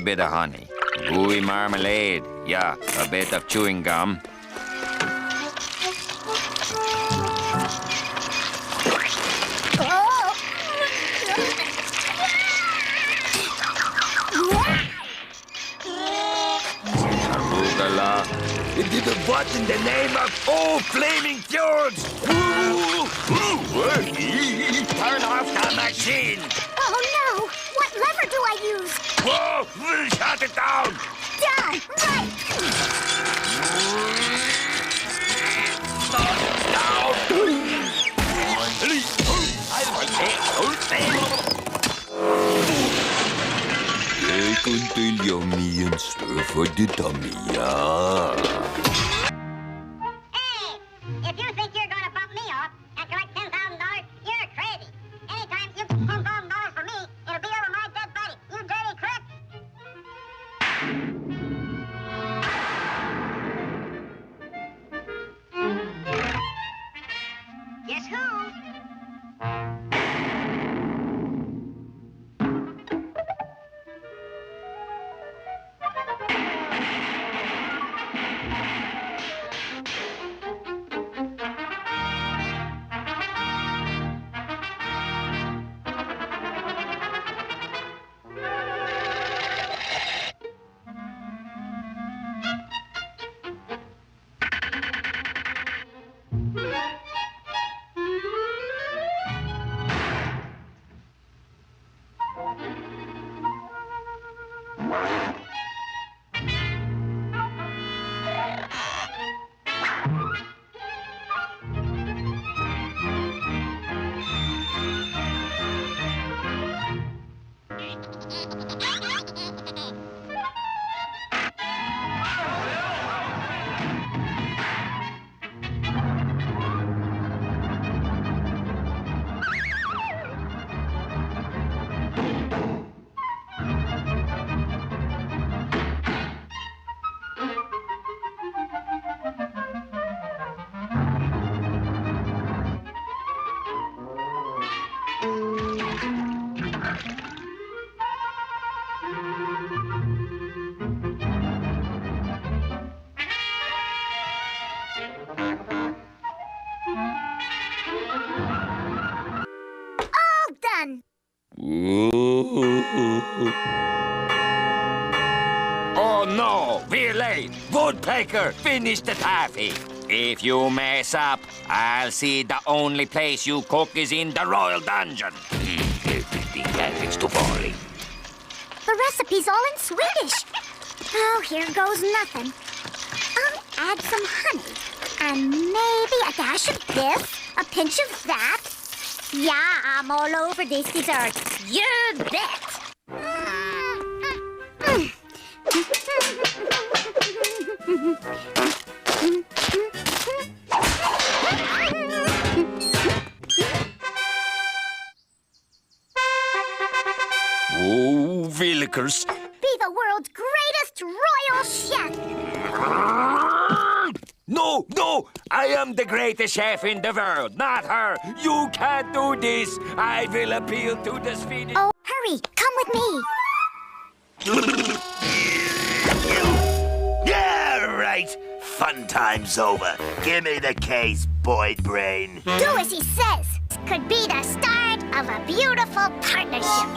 a bit of honey. Gooey marmalade. Yeah, a bit of chewing gum. Arugula. What in the name of flaming fjords? Turn off the machine. Oh, no! What lever do I use? Whoa! Shut it down! Done! Right! Take until yummy and serve for the tummy, yeah. Hey! If you think you're gonna bump me off and collect $10,000, you're crazy. Anytime you get $10,000 from me, it'll be over my dead body. You dirty crook! Guess who? All done! Oh no, we're late. Woodpecker, finish the taffy. If you mess up, I'll see the only place you cook is in the royal dungeon. Everything happens to Polly. The recipe's all in Swedish. Oh, here goes nothing. I'll add some honey. And maybe a dash of this, a pinch of that. Yeah, I'm all over this dessert. You bet! Oh, Willikers. Be the world's greatest royal chef! No, no! I am the greatest chef in the world, not her. You can't do this. I will appeal to the Swedish... Oh, hurry, come with me. Yeah, right. Fun time's over. Give me the case, boy brain. Do as he says. Could be the start of a beautiful partnership.